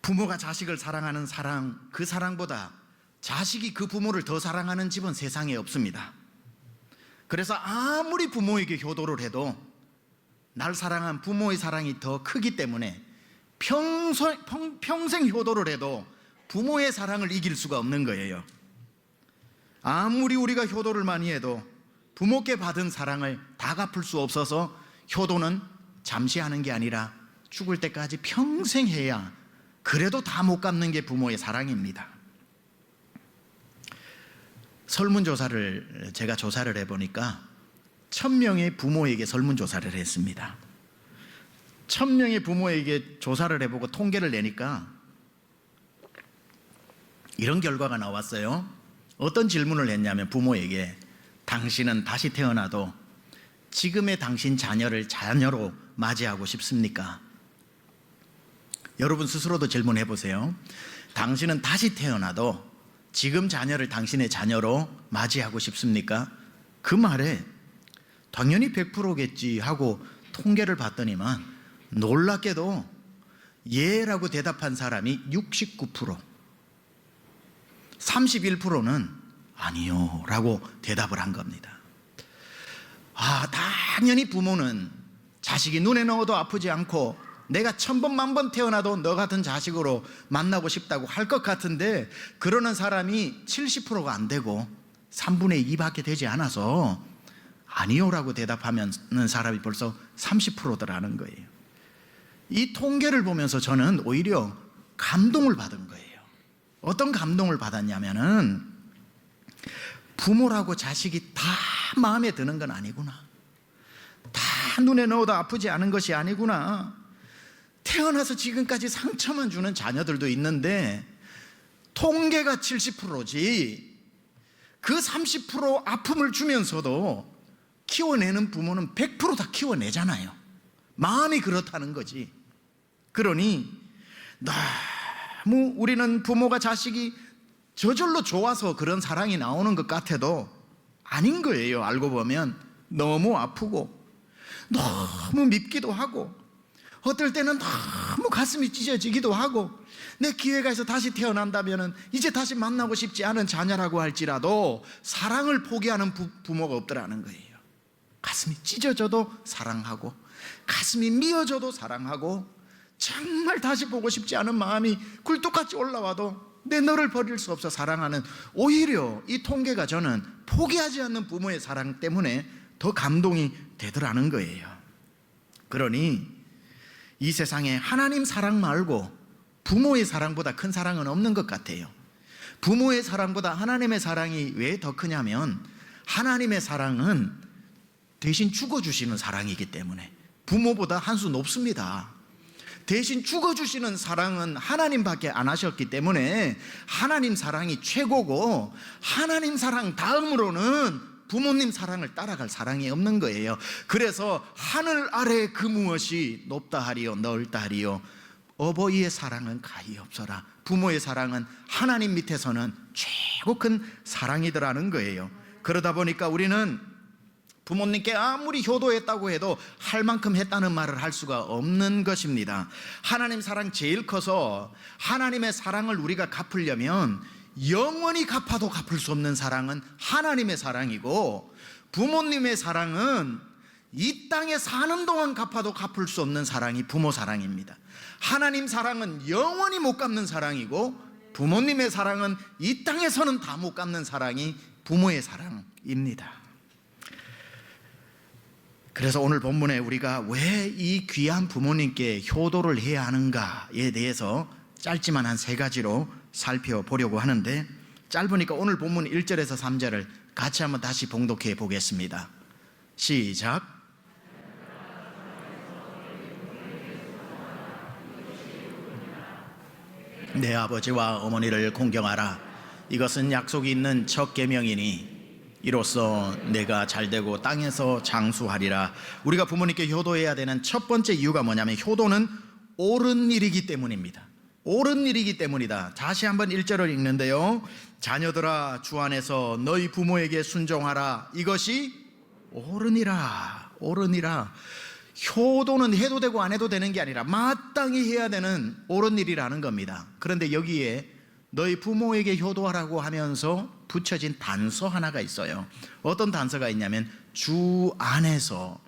부모가 자식을 사랑하는 사랑, 그 사랑보다 자식이 그 부모를 더 사랑하는 집은 세상에 없습니다. 그래서 아무리 부모에게 효도를 해도 날 사랑한 부모의 사랑이 더 크기 때문에 평생 효도를 해도 부모의 사랑을 이길 수가 없는 거예요. 아무리 우리가 효도를 많이 해도 부모께 받은 사랑을 다 갚을 수 없어서 효도는 잠시 하는 게 아니라 죽을 때까지 평생 해야, 그래도 다 못 갚는 게 부모의 사랑입니다. 설문조사를 제가 조사를 해보니까 1000명의 부모에게 설문조사를 했습니다. 1000명의 부모에게 조사를 해보고 통계를 내니까 이런 결과가 나왔어요. 어떤 질문을 했냐면 부모에게, 당신은 다시 태어나도 지금의 당신 자녀를 자녀로 맞이하고 싶습니까? 여러분 스스로도 질문해 보세요. 당신은 다시 태어나도 지금 자녀를 당신의 자녀로 맞이하고 싶습니까? 그 말에 당연히 100%겠지 하고 통계를 봤더니만 놀랍게도 예라고 대답한 사람이 69%, 31%는 아니요 라고 대답을 한 겁니다. 당연히 부모는 자식이 눈에 넣어도 아프지 않고 내가 1000번 만번 태어나도 너 같은 자식으로 만나고 싶다고 할 것 같은데, 그러는 사람이 70%가 안 되고 3분의 2밖에 되지 않아서 아니요라고 대답하는 사람이 벌써 30%더라는 거예요. 이 통계를 보면서 저는 오히려 감동을 받은 거예요. 어떤 감동을 받았냐면은, 부모라고 자식이 다 마음에 드는 건 아니구나, 다 눈에 넣어도 아프지 않은 것이 아니구나, 태어나서 지금까지 상처만 주는 자녀들도 있는데 통계가 70%지 그 30% 아픔을 주면서도 키워내는 부모는 100% 다 키워내잖아요. 마음이 그렇다는 거지. 그러니 너무 우리는 부모가 자식이 저절로 좋아서 그런 사랑이 나오는 것 같아도 아닌 거예요. 알고 보면 너무 아프고 너무 밉기도 하고 어떨 때는 너무 가슴이 찢어지기도 하고, 내 기회가 있어 다시 태어난다면 이제 다시 만나고 싶지 않은 자녀라고 할지라도 사랑을 포기하는 부모가 없더라는 거예요. 가슴이 찢어져도 사랑하고 가슴이 미어져도 사랑하고, 정말 다시 보고 싶지 않은 마음이 굴뚝같이 올라와도 내 너를 버릴 수 없어 사랑하는, 오히려 이 통계가 저는 포기하지 않는 부모의 사랑 때문에 더 감동이 되더라는 거예요. 그러니 이 세상에 하나님 사랑 말고 부모의 사랑보다 큰 사랑은 없는 것 같아요. 부모의 사랑보다 하나님의 사랑이 왜 더 크냐면, 하나님의 사랑은 대신 죽어주시는 사랑이기 때문에 부모보다 한 수 높습니다. 대신 죽어주시는 사랑은 하나님밖에 안 하셨기 때문에 하나님 사랑이 최고고, 하나님 사랑 다음으로는 부모님 사랑을 따라갈 사랑이 없는 거예요. 그래서 하늘 아래 그 무엇이 높다 하리요 넓다 하리요, 어버이의 사랑은 가히 없어라. 부모의 사랑은 하나님 밑에서는 최고 큰 사랑이더라는 거예요. 그러다 보니까 우리는 부모님께 아무리 효도했다고 해도 할 만큼 했다는 말을 할 수가 없는 것입니다. 하나님 사랑 제일 커서 하나님의 사랑을 우리가 갚으려면 영원히 갚아도 갚을 수 없는 사랑은 하나님의 사랑이고, 부모님의 사랑은 이 땅에 사는 동안 갚아도 갚을 수 없는 사랑이 부모 사랑입니다. 하나님 사랑은 영원히 못 갚는 사랑이고, 부모님의 사랑은 이 땅에서는 다 못 갚는 사랑이 부모의 사랑입니다. 그래서 오늘 본문에 우리가 왜 이 귀한 부모님께 효도를 해야 하는가에 대해서 짧지만 한 3가지로 살펴보려고 하는데, 짧으니까 오늘 본문 1절에서 3절을 같이 한번 다시 봉독해 보겠습니다. 시작. 내 아버지와 어머니를 공경하라. 이것은 약속이 있는 첫 계명이니 이로써 내가 잘되고 땅에서 장수하리라. 우리가 부모님께 효도해야 되는 첫 번째 이유가 뭐냐면, 효도는 옳은 일이기 때문입니다. 옳은 일이기 때문이다. 다시 한번 1절을 읽는데요, 자녀들아 주 안에서 너희 부모에게 순종하라. 이것이 옳으니라. 옳으니라. 효도는 해도 되고 안 해도 되는 게 아니라 마땅히 해야 되는 옳은 일이라는 겁니다. 그런데 여기에 너희 부모에게 효도하라고 하면서 붙여진 단서 하나가 있어요. 어떤 단서가 있냐면 주 안에서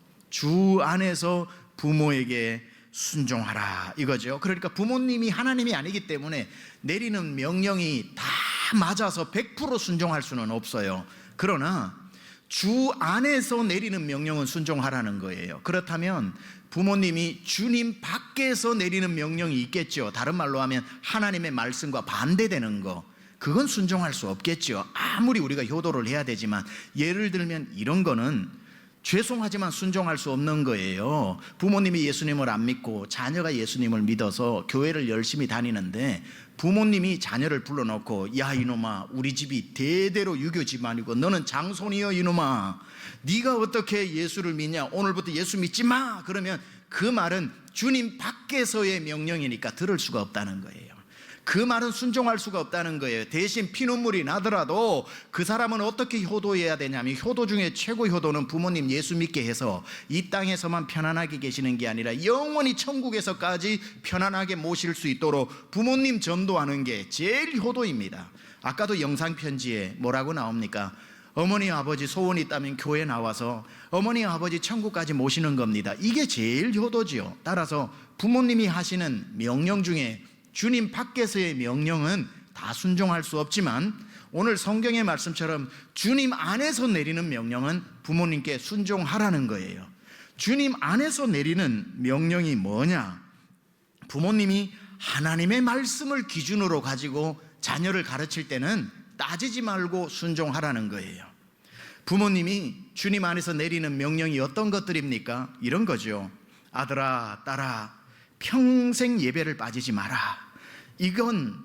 부모에게 순종하라 이거죠. 그러니까 부모님이 하나님이 아니기 때문에 내리는 명령이 다 맞아서 100% 순종할 수는 없어요. 그러나 주 안에서 내리는 명령은 순종하라는 거예요. 그렇다면 부모님이 주님 밖에서 내리는 명령이 있겠죠. 다른 말로 하면 하나님의 말씀과 반대되는 거, 그건 순종할 수 없겠죠. 아무리 우리가 효도를 해야 되지만, 예를 들면 이런 거는 죄송하지만 순종할 수 없는 거예요. 부모님이 예수님을 안 믿고 자녀가 예수님을 믿어서 교회를 열심히 다니는데 부모님이 자녀를 불러놓고 야 이놈아, 우리 집이 대대로 유교 집안이고 너는 장손이여 이놈아, 네가 어떻게 예수를 믿냐, 오늘부터 예수 믿지 마. 그러면 그 말은 주님 밖에서의 명령이니까 들을 수가 없다는 거예요. 그 말은 순종할 수가 없다는 거예요. 대신 피눈물이 나더라도 그 사람은 어떻게 효도해야 되냐면, 효도 중에 최고 효도는 부모님 예수 믿게 해서 이 땅에서만 편안하게 계시는 게 아니라 영원히 천국에서까지 편안하게 모실 수 있도록 부모님 전도하는 게 제일 효도입니다. 아까도 영상편지에 뭐라고 나옵니까? 어머니 아버지 소원이 있다면 교회 나와서 어머니 아버지 천국까지 모시는 겁니다. 이게 제일 효도지요. 따라서 부모님이 하시는 명령 중에 주님 밖에서의 명령은 다 순종할 수 없지만, 오늘 성경의 말씀처럼 주님 안에서 내리는 명령은 부모님께 순종하라는 거예요. 주님 안에서 내리는 명령이 뭐냐? 부모님이 하나님의 말씀을 기준으로 가지고 자녀를 가르칠 때는 따지지 말고 순종하라는 거예요. 부모님이 주님 안에서 내리는 명령이 어떤 것들입니까? 이런 거죠. 아들아, 딸아, 평생 예배를 빠지지 마라. 이건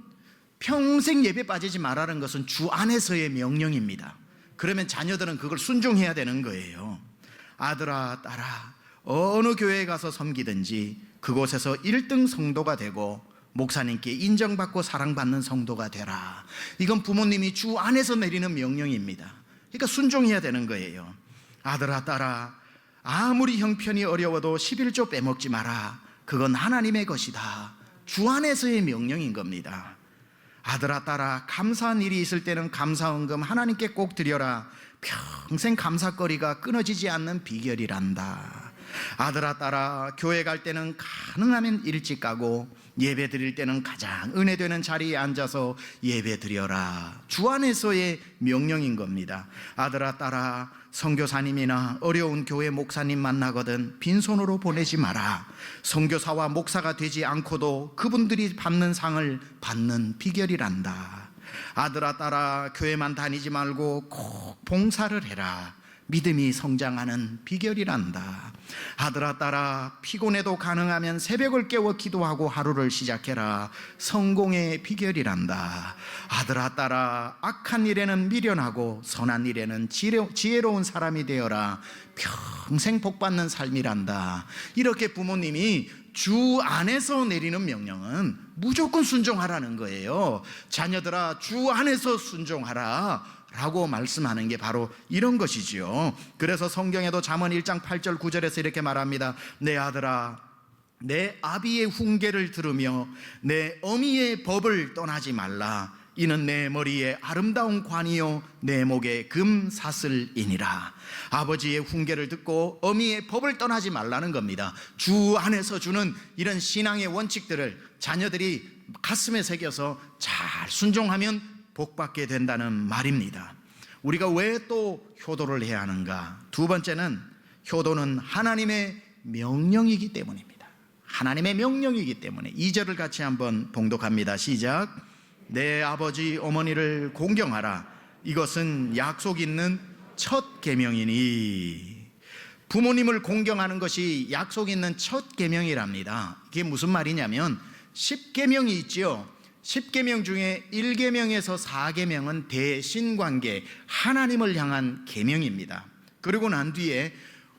평생 예배 빠지지 말라는 것은 주 안에서의 명령입니다. 그러면 자녀들은 그걸 순종해야 되는 거예요. 아들아, 딸아, 어느 교회에 가서 섬기든지 그곳에서 1등 성도가 되고 목사님께 인정받고 사랑받는 성도가 되라. 이건 부모님이 주 안에서 내리는 명령입니다. 그러니까 순종해야 되는 거예요. 아들아, 딸아, 아무리 형편이 어려워도 11조 빼먹지 마라. 그건 하나님의 것이다. 주 안에서의 명령인 겁니다. 아들아, 딸아, 감사한 일이 있을 때는 감사헌금 하나님께 꼭 드려라. 평생 감사거리가 끊어지지 않는 비결이란다. 아들아, 딸아, 교회 갈 때는 가능하면 일찍 가고 예배 드릴 때는 가장 은혜되는 자리에 앉아서 예배 드려라. 주 안에서의 명령인 겁니다. 아들아, 딸아, 선교사님이나 어려운 교회 목사님 만나거든 빈손으로 보내지 마라. 선교사와 목사가 되지 않고도 그분들이 받는 상을 받는 비결이란다. 아들아, 딸아, 교회만 다니지 말고 꼭 봉사를 해라. 믿음이 성장하는 비결이란다. 아들아, 딸아, 피곤해도 가능하면 새벽을 깨워 기도하고 하루를 시작해라. 성공의 비결이란다. 아들아, 딸아, 악한 일에는 미련하고 선한 일에는 지혜로운 사람이 되어라. 평생 복받는 삶이란다. 이렇게 부모님이 주 안에서 내리는 명령은 무조건 순종하라는 거예요. 자녀들아, 주 안에서 순종하라 라고 말씀하는 게 바로 이런 것이지요. 그래서 성경에도 잠언 1장 8절 9절에서 이렇게 말합니다. 내 아들아, 내 아비의 훈계를 들으며 내 어미의 법을 떠나지 말라. 이는 내 머리에 아름다운 관이요 내 목에 금사슬이니라. 아버지의 훈계를 듣고 어미의 법을 떠나지 말라는 겁니다. 주 안에서 주는 이런 신앙의 원칙들을 자녀들이 가슴에 새겨서 잘 순종하면 복받게 된다는 말입니다. 우리가 왜 또 효도를 해야 하는가? 두 번째는 효도는 하나님의 명령이기 때문입니다. 하나님의 명령이기 때문에 2절을 같이 한번 봉독합니다. 시작. 내 아버지 어머니를 공경하라. 이것은 약속 있는 첫 계명이니. 부모님을 공경하는 것이 약속 있는 첫 계명이랍니다. 이게 무슨 말이냐면 10계명이 있죠. 10계명 중에 1계명에서 4계명은 대신관계, 하나님을 향한 계명입니다. 그리고 난 뒤에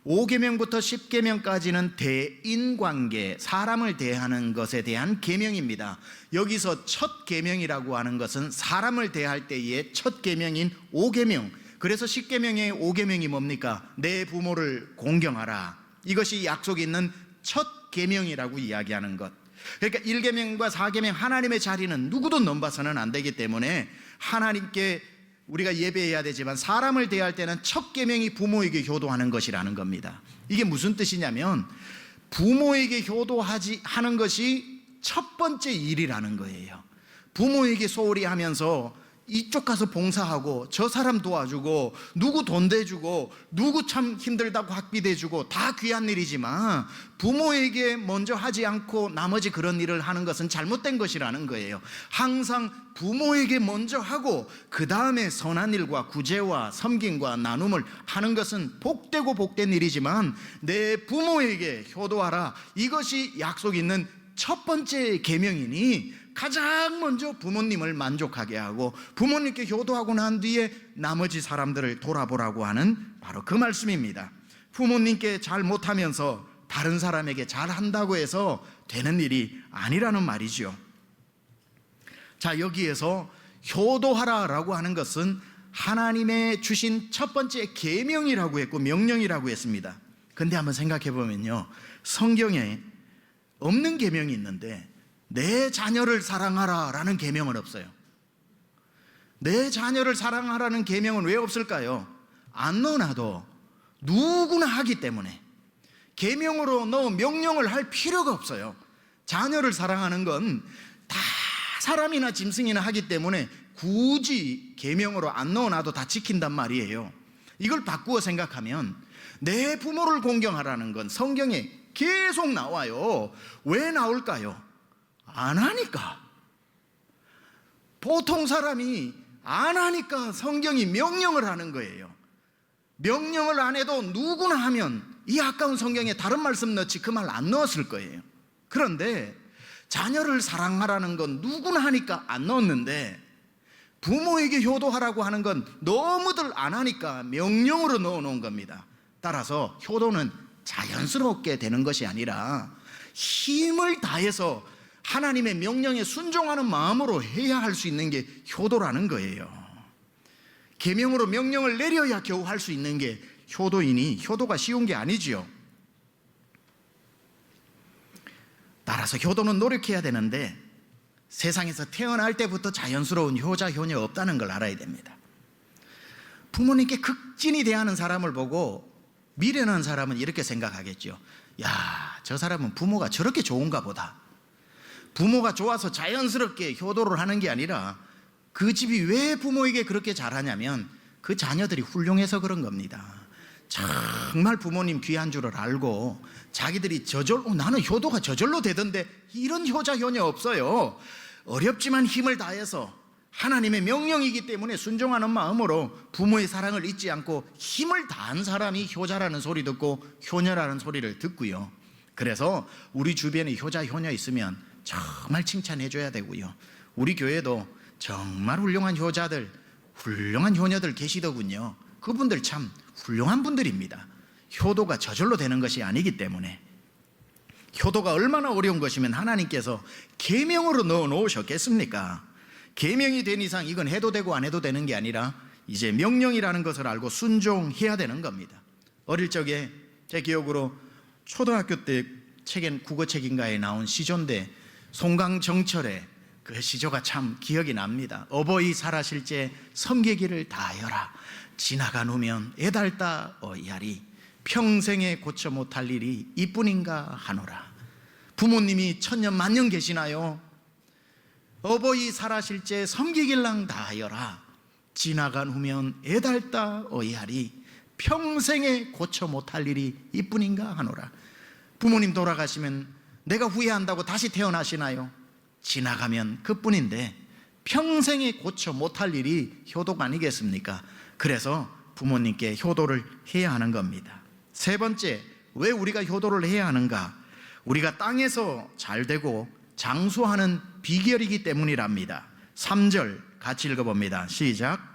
5계명부터 10계명까지는 대인관계, 사람을 대하는 것에 대한 계명입니다. 여기서 첫 계명이라고 하는 것은 사람을 대할 때의 첫 계명인 5계명. 그래서 10계명의 5계명이 뭡니까? 내 부모를 공경하라. 이것이 약속이 있는 첫 계명이라고 이야기하는 것. 그러니까 1계명과 4계명 하나님의 자리는 누구도 넘봐서는 안 되기 때문에 하나님께 우리가 예배해야 되지만 사람을 대할 때는 첫 계명이 부모에게 효도하는 것이라는 겁니다. 이게 무슨 뜻이냐면 부모에게 효도하는 것이 첫 번째 일이라는 거예요. 부모에게 소홀히 하면서 이쪽 가서 봉사하고 저 사람 도와주고 누구 돈 대주고 누구 참 힘들다고 학비 대주고 다 귀한 일이지만 부모에게 먼저 하지 않고 나머지 그런 일을 하는 것은 잘못된 것이라는 거예요. 항상 부모에게 먼저 하고 그 다음에 선한 일과 구제와 섬김과 나눔을 하는 것은 복되고 복된 일이지만 내 부모에게 효도하라, 이것이 약속 있는 첫 번째 계명이니 가장 먼저 부모님을 만족하게 하고 부모님께 효도하고 난 뒤에 나머지 사람들을 돌아보라고 하는 바로 그 말씀입니다. 부모님께 잘 못하면서 다른 사람에게 잘한다고 해서 되는 일이 아니라는 말이죠. 자, 여기에서 효도하라라고 하는 것은 하나님의 주신 첫 번째 계명이라고 했고 명령이라고 했습니다. 근데 한번 생각해 보면요, 성경에 없는 계명이 있는데 내 자녀를 사랑하라 라는 계명은 없어요. 내 자녀를 사랑하라는 계명은 왜 없을까요? 안 넣어놔도 누구나 하기 때문에 계명으로 넣어 명령을 할 필요가 없어요. 자녀를 사랑하는 건 다 사람이나 짐승이나 하기 때문에 굳이 계명으로 안 넣어놔도 다 지킨단 말이에요. 이걸 바꾸어 생각하면 내 부모를 공경하라는 건 성경에 계속 나와요. 왜 나올까요? 안 하니까. 보통 사람이 안 하니까 성경이 명령을 하는 거예요. 명령을 안 해도 누구나 하면 이 아까운 성경에 다른 말씀 넣지 그 말 안 넣었을 거예요. 그런데 자녀를 사랑하라는 건 누구나 하니까 안 넣었는데 부모에게 효도하라고 하는 건 너무들 안 하니까 명령으로 넣어놓은 겁니다. 따라서 효도는 자연스럽게 되는 것이 아니라 힘을 다해서 하나님의 명령에 순종하는 마음으로 해야 할 수 있는 게 효도라는 거예요. 계명으로 명령을 내려야 겨우 할 수 있는 게 효도이니 효도가 쉬운 게 아니지요. 따라서 효도는 노력해야 되는데 세상에서 태어날 때부터 자연스러운 효자 효녀 없다는 걸 알아야 됩니다. 부모님께 극진히 대하는 사람을 보고 미련한 사람은 이렇게 생각하겠죠. 야, 저 사람은 부모가 저렇게 좋은가 보다. 부모가 좋아서 자연스럽게 효도를 하는 게 아니라 그 집이 왜 부모에게 그렇게 잘하냐면 그 자녀들이 훌륭해서 그런 겁니다. 정말 부모님 귀한 줄을 알고 자기들이 나는 효도가 저절로 되던데, 이런 효자 효녀 없어요. 어렵지만 힘을 다해서 하나님의 명령이기 때문에 순종하는 마음으로 부모의 사랑을 잊지 않고 힘을 다한 사람이 효자라는 소리 듣고 효녀라는 소리를 듣고요. 그래서 우리 주변에 효자 효녀 있으면 정말 칭찬해 줘야 되고요. 우리 교회도 정말 훌륭한 효자들, 훌륭한 효녀들 계시더군요. 그분들 참 훌륭한 분들입니다. 효도가 저절로 되는 것이 아니기 때문에. 효도가 얼마나 어려운 것이면 하나님께서 계명으로 넣어 놓으셨겠습니까? 계명이 된 이상 이건 해도 되고 안 해도 되는 게 아니라 이제 명령이라는 것을 알고 순종해야 되는 겁니다. 어릴 적에 제 기억으로 초등학교 때 국어책인가에 나온 시조인데 송강정철의 그 시조가 참 기억이 납니다. 어버이 살아실제 섬기기를 다하여라. 지나간 후면 애달다 어이하리. 평생에 고쳐 못할 일이 이뿐인가 하노라. 부모님이 천년 만년 계시나요? 어버이 살아실제 섬기길랑 다하여라. 지나간 후면 애달다 어이하리. 평생에 고쳐 못할 일이 이뿐인가 하노라. 부모님 돌아가시면 내가 후회한다고 다시 태어나시나요? 지나가면 그뿐인데 평생에 고쳐 못할 일이 효도가 아니겠습니까? 그래서 부모님께 효도를 해야 하는 겁니다. 세 번째, 왜 우리가 효도를 해야 하는가? 우리가 땅에서 잘 되고 장수하는 비결이기 때문이랍니다. 3절 같이 읽어봅니다. 시작.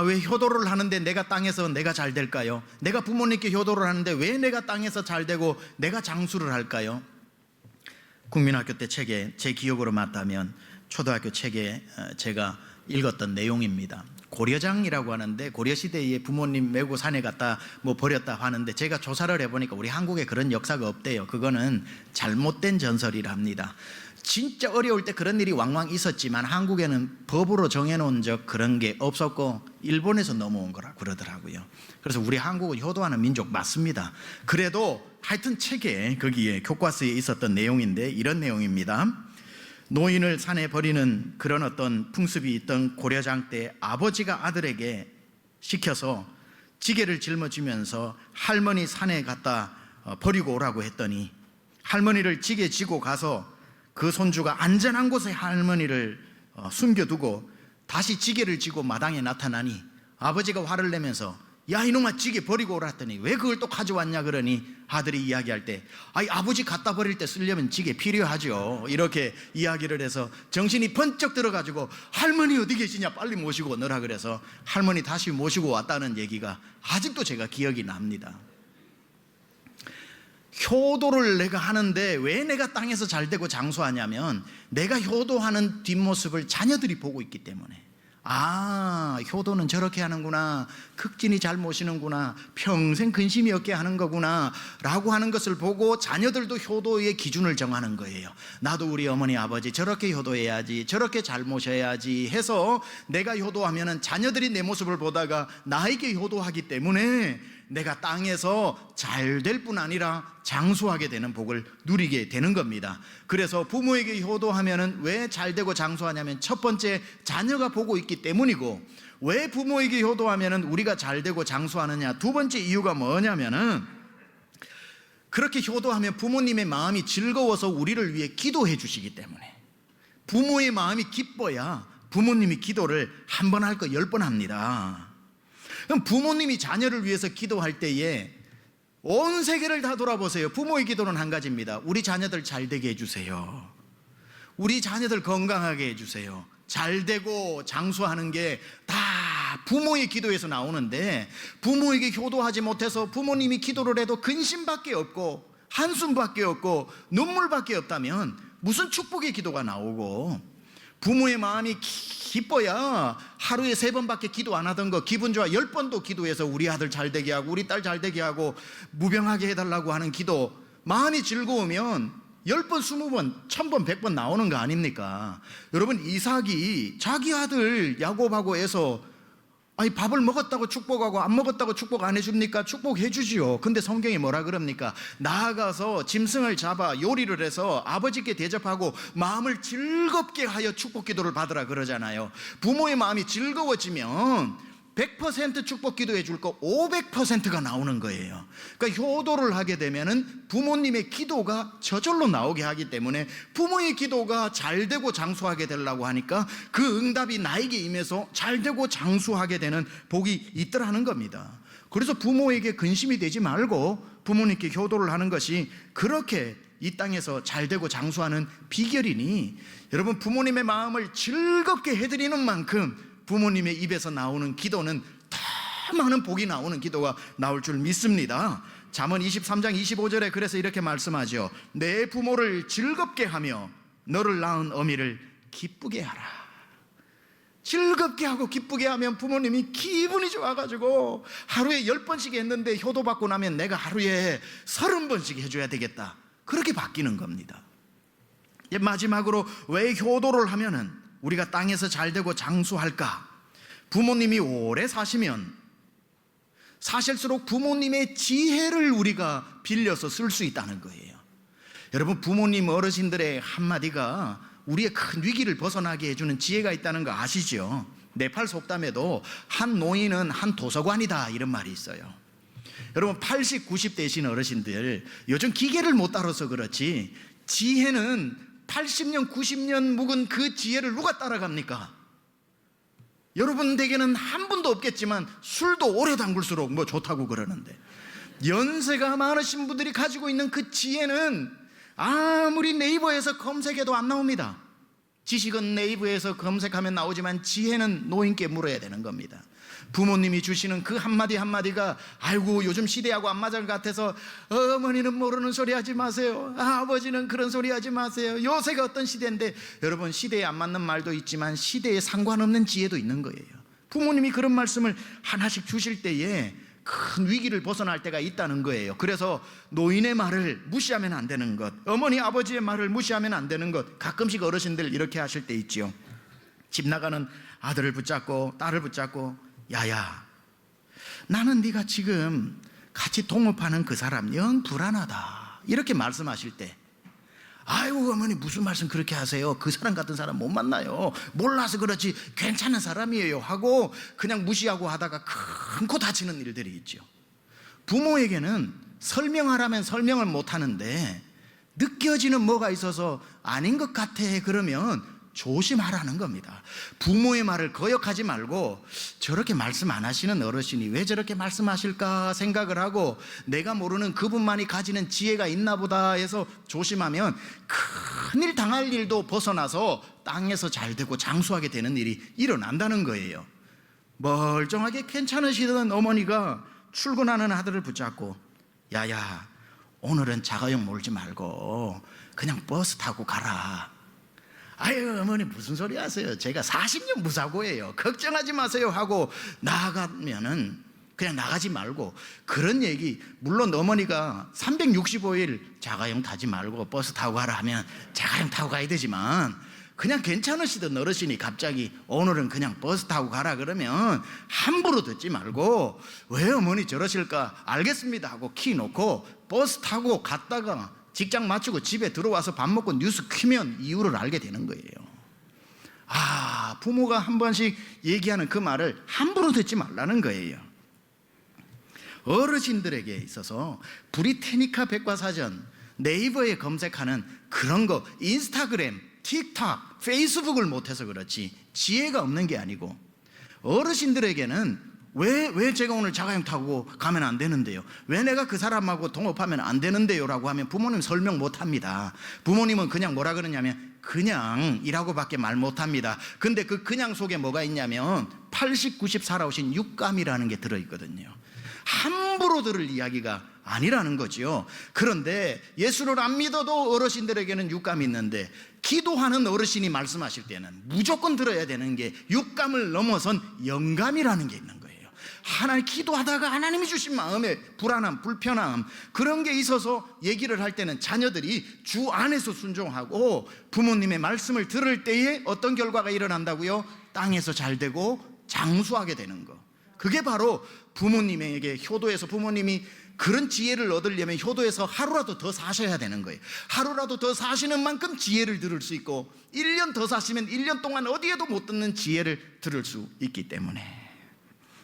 왜 효도를 하는데 내가 땅에서 내가 잘 될까요? 내가 부모님께 효도를 하는데 왜 내가 땅에서 잘 되고 내가 장수를 할까요? 국민학교 때 책에 제 기억으로 맞다면 초등학교 책에 제가 읽었던 내용입니다. 고려장이라고 하는데 고려시대에 부모님 메고 산에 갔다 버렸다 하는데 제가 조사를 해보니까 우리 한국에 그런 역사가 없대요. 그거는 잘못된 전설이랍니다. 진짜 어려울 때 그런 일이 왕왕 있었지만 한국에는 법으로 정해놓은 적 그런 게 없었고 일본에서 넘어온 거라 그러더라고요. 그래서 우리 한국은 효도하는 민족 맞습니다. 그래도 하여튼 책에 거기에 교과서에 있었던 내용인데 이런 내용입니다. 노인을 산에 버리는 그런 어떤 풍습이 있던 고려장 때 아버지가 아들에게 시켜서 지게를 짊어지면서 할머니 산에 갖다 버리고 오라고 했더니 할머니를 지게 지고 가서 그 손주가 안전한 곳에 할머니를 숨겨두고 다시 지게를 지고 마당에 나타나니 아버지가 화를 내면서 야 이놈아 지게 버리고 오라 했더니 왜 그걸 또 가져왔냐 그러니 아들이 이야기할 때 아버지 갖다 버릴 때 쓰려면 지게 필요하죠 이렇게 이야기를 해서 정신이 번쩍 들어가지고 할머니 어디 계시냐 빨리 모시고 오너라 그래서 할머니 다시 모시고 왔다는 얘기가 아직도 제가 기억이 납니다. 효도를 내가 하는데 왜 내가 땅에서 잘되고 장수하냐면 내가 효도하는 뒷모습을 자녀들이 보고 있기 때문에 효도는 저렇게 하는구나, 극진히 잘 모시는구나, 평생 근심이 없게 하는 거구나 라고 하는 것을 보고 자녀들도 효도의 기준을 정하는 거예요. 나도 우리 어머니 아버지 저렇게 효도해야지, 저렇게 잘 모셔야지 해서 내가 효도하면 자녀들이 내 모습을 보다가 나에게 효도하기 때문에 내가 땅에서 잘 될 뿐 아니라 장수하게 되는 복을 누리게 되는 겁니다. 그래서 부모에게 효도하면 왜 잘 되고 장수하냐면 첫 번째 자녀가 보고 있기 때문이고, 왜 부모에게 효도하면 우리가 잘 되고 장수하느냐 두 번째 이유가 뭐냐면은 그렇게 효도하면 부모님의 마음이 즐거워서 우리를 위해 기도해 주시기 때문에, 부모의 마음이 기뻐야 부모님이 기도를 한 번 할 거 10번 합니다. 그럼 부모님이 자녀를 위해서 기도할 때에 온 세계를 다 돌아보세요. 부모의 기도는 한 가지입니다. 우리 자녀들 잘 되게 해주세요. 우리 자녀들 건강하게 해주세요. 잘 되고 장수하는 게 다 부모의 기도에서 나오는데, 부모에게 효도하지 못해서 부모님이 기도를 해도 근심밖에 없고 한숨밖에 없고 눈물밖에 없다면 무슨 축복의 기도가 나오고, 부모의 마음이 기뻐야 하루에 3번밖에 기도 안 하던 거 기분 좋아 10번도 기도해서 우리 아들 잘 되게 하고 우리 딸 잘 되게 하고 무병하게 해달라고 하는 기도, 마음이 즐거우면 10번, 20번, 1000번, 100번 나오는 거 아닙니까? 여러분, 이삭이 자기 아들 야곱하고 해서 밥을 먹었다고 축복하고 안 먹었다고 축복 안 해줍니까? 축복해 주지요. 근데 성경이 뭐라 그럽니까? 나아가서 짐승을 잡아 요리를 해서 아버지께 대접하고 마음을 즐겁게 하여 축복 기도를 받으라 그러잖아요. 부모의 마음이 즐거워지면 100% 축복 기도해 줄 거 500%가 나오는 거예요. 그러니까 효도를 하게 되면은 부모님의 기도가 저절로 나오게 하기 때문에 부모의 기도가 잘 되고 장수하게 되려고 하니까 그 응답이 나에게 임해서 잘 되고 장수하게 되는 복이 있더라는 겁니다. 그래서 부모에게 근심이 되지 말고 부모님께 효도를 하는 것이 그렇게 이 땅에서 잘 되고 장수하는 비결이니, 여러분 부모님의 마음을 즐겁게 해드리는 만큼 부모님의 입에서 나오는 기도는 더 많은 복이 나오는 기도가 나올 줄 믿습니다. 잠언 23장 25절에 그래서 이렇게 말씀하죠. 내 부모를 즐겁게 하며 너를 낳은 어미를 기쁘게 하라. 즐겁게 하고 기쁘게 하면 부모님이 기분이 좋아가지고 하루에 10번씩 했는데 효도받고 나면 내가 하루에 30번씩 해줘야 되겠다, 그렇게 바뀌는 겁니다. 마지막으로 왜 효도를 하면은 우리가 땅에서 잘 되고 장수할까? 부모님이 오래 사시면 사실수록 부모님의 지혜를 우리가 빌려서 쓸 수 있다는 거예요. 여러분, 부모님 어르신들의 한마디가 우리의 큰 위기를 벗어나게 해주는 지혜가 있다는 거 아시죠? 네팔 속담에도 한 노인은 한 도서관이다 이런 말이 있어요. 여러분, 80, 90 되신 어르신들 요즘 기계를 못 다뤄서 그렇지 지혜는 80년, 90년 묵은 그 지혜를 누가 따라갑니까? 여러분 댁에는 한 분도 없겠지만 술도 오래 담글수록 좋다고 그러는데, 연세가 많으신 분들이 가지고 있는 그 지혜는 아무리 네이버에서 검색해도 안 나옵니다. 지식은 네이버에서 검색하면 나오지만 지혜는 노인께 물어야 되는 겁니다. 부모님이 주시는 그 한마디 한마디가 아이고 요즘 시대하고 안 맞을 것 같아서 어머니는 모르는 소리 하지 마세요. 아버지는 그런 소리 하지 마세요. 요새가 어떤 시대인데, 여러분 시대에 안 맞는 말도 있지만 시대에 상관없는 지혜도 있는 거예요. 부모님이 그런 말씀을 하나씩 주실 때에 큰 위기를 벗어날 때가 있다는 거예요. 그래서 노인의 말을 무시하면 안 되는 것, 어머니 아버지의 말을 무시하면 안 되는 것. 가끔씩 어르신들 이렇게 하실 때 있지요. 집 나가는 아들을 붙잡고 딸을 붙잡고 야야, 나는 네가 지금 같이 동업하는 그 사람 영 불안하다 이렇게 말씀하실 때, 아이고 어머니 무슨 말씀 그렇게 하세요? 그 사람 같은 사람 못 만나요. 몰라서 그렇지 괜찮은 사람이에요 하고 그냥 무시하고 하다가 큰코 다치는 일들이 있죠. 부모에게는 설명하라면 설명을 못 하는데 느껴지는 뭐가 있어서 아닌 것 같아 그러면 조심하라는 겁니다. 부모의 말을 거역하지 말고 저렇게 말씀 안 하시는 어르신이 왜 저렇게 말씀하실까 생각을 하고 내가 모르는 그분만이 가지는 지혜가 있나 보다 해서 조심하면 큰일 당할 일도 벗어나서 땅에서 잘 되고 장수하게 되는 일이 일어난다는 거예요. 멀쩡하게 괜찮으시던 어머니가 출근하는 아들을 붙잡고 야야, 오늘은 자가용 몰지 말고 그냥 버스 타고 가라. 아유 어머니 무슨 소리 하세요? 제가 40년 무사고예요. 걱정하지 마세요 하고 나가면은 그냥 나가지 말고, 그런 얘기, 물론 어머니가 365일 자가용 타지 말고 버스 타고 가라 하면 자가용 타고 가야 되지만, 그냥 괜찮으시던 어르신이 갑자기 오늘은 그냥 버스 타고 가라 그러면 함부로 듣지 말고 왜 어머니 저러실까 알겠습니다 하고 키 놓고 버스 타고 갔다가 직장 마치고 집에 들어와서 밥 먹고 뉴스 키면 이유를 알게 되는 거예요. 아, 부모가 한 번씩 얘기하는 그 말을 함부로 듣지 말라는 거예요. 어르신들에게 있어서 브리테니카 백과사전, 네이버에 검색하는 그런 거, 인스타그램, 틱톡, 페이스북을 못해서 그렇지 지혜가 없는 게 아니고, 어르신들에게는 왜 제가 오늘 자가용 타고 가면 안 되는데요? 왜 내가 그 사람하고 동업하면 안 되는데요? 라고 하면 부모님 설명 못 합니다. 부모님은 그냥 뭐라 그러냐면 그냥 이라고 밖에 말 못 합니다. 근데 그 그냥 속에 뭐가 있냐면 80, 90 살아오신 육감이라는 게 들어있거든요. 함부로 들을 이야기가 아니라는 거죠. 그런데 예수를 안 믿어도 어르신들에게는 육감이 있는데, 기도하는 어르신이 말씀하실 때는 무조건 들어야 되는 게 육감을 넘어선 영감이라는 게 있는 거예요. 하나님 기도하다가 하나님이 주신 마음에 불안함, 불편함, 그런 게 있어서 얘기를 할 때는 자녀들이 주 안에서 순종하고 부모님의 말씀을 들을 때에 어떤 결과가 일어난다고요? 땅에서 잘 되고 장수하게 되는 거. 그게 바로 부모님에게 효도에서, 부모님이 그런 지혜를 얻으려면 효도에서 하루라도 더 사셔야 되는 거예요. 하루라도 더 사시는 만큼 지혜를 들을 수 있고, 1년 더 사시면 1년 동안 어디에도 못 듣는 지혜를 들을 수 있기 때문에.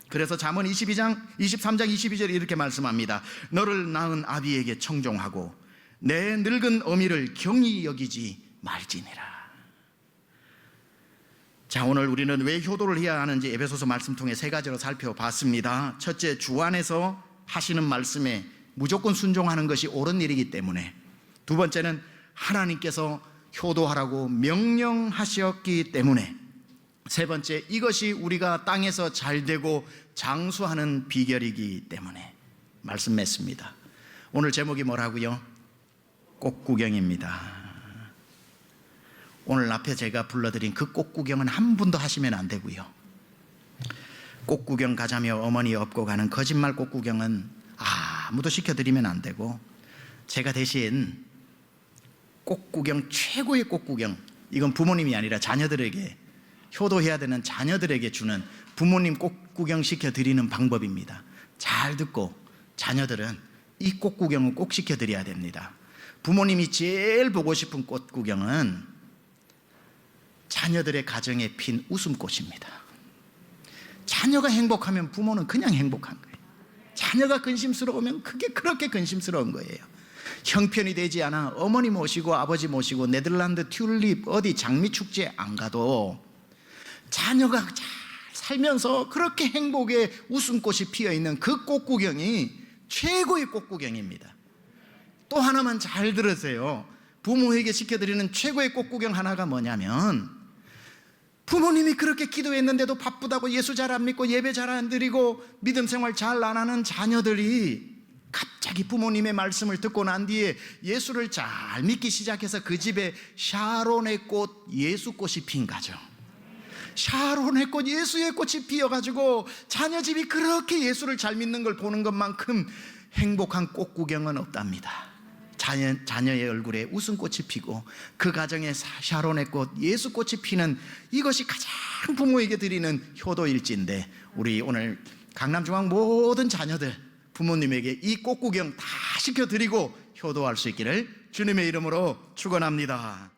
그래서 잠언 23장 22절에 이렇게 말씀합니다. 너를 낳은 아비에게 청종하고 내 늙은 어미를 경히 여기지 말지니라. 자, 오늘 우리는 왜 효도를 해야 하는지 에베소서 말씀 통해 세 가지로 살펴봤습니다. 첫째, 주 안에서 하시는 말씀에 무조건 순종하는 것이 옳은 일이기 때문에. 두 번째는 하나님께서 효도하라고 명령하셨기 때문에. 세 번째, 이것이 우리가 땅에서 잘되고 장수하는 비결이기 때문에. 말씀 맺습니다. 오늘 제목이 뭐라고요? 꽃구경입니다. 오늘 앞에 제가 불러드린 그 꽃구경은 한 분도 하시면 안 되고요. 꽃구경 가자며 어머니 업고 가는 거짓말 꽃구경은 아무도 시켜드리면 안 되고, 제가 대신 꽃구경, 최고의 꽃구경, 이건 부모님이 아니라 자녀들에게, 효도해야 되는 자녀들에게 주는 부모님 꽃구경 시켜드리는 방법입니다. 잘 듣고 자녀들은 이 꽃구경은 꼭 시켜드려야 됩니다. 부모님이 제일 보고 싶은 꽃구경은 자녀들의 가정에 핀 웃음꽃입니다. 자녀가 행복하면 부모는 그냥 행복한 거예요. 자녀가 근심스러우면 그게 그렇게 근심스러운 거예요. 형편이 되지 않아 어머니 모시고 아버지 모시고 네덜란드 튤립 어디 장미축제 안 가도 자녀가 잘 살면서 그렇게 행복의 웃음꽃이 피어있는 그 꽃구경이 최고의 꽃구경입니다. 또 하나만 잘 들으세요. 부모에게 시켜드리는 최고의 꽃구경 하나가 뭐냐면, 부모님이 그렇게 기도했는데도 바쁘다고 예수 잘 안 믿고 예배 잘 안 드리고 믿음 생활 잘 안 하는 자녀들이 갑자기 부모님의 말씀을 듣고 난 뒤에 예수를 잘 믿기 시작해서 그 집에 샤론의 꽃, 예수꽃이 핀 가정. 샤론의 꽃, 예수의 꽃이 피어가지고 자녀 집이 그렇게 예수를 잘 믿는 걸 보는 것만큼 행복한 꽃 구경은 없답니다. 자녀의 얼굴에 웃음꽃이 피고 그 가정에 샤론의 꽃, 예수꽃이 피는, 이것이 가장 부모에게 드리는 효도일지인데, 우리 오늘 강남중앙 모든 자녀들 부모님에게 이 꽃 구경 다 시켜드리고 효도할 수 있기를 주님의 이름으로 축원합니다.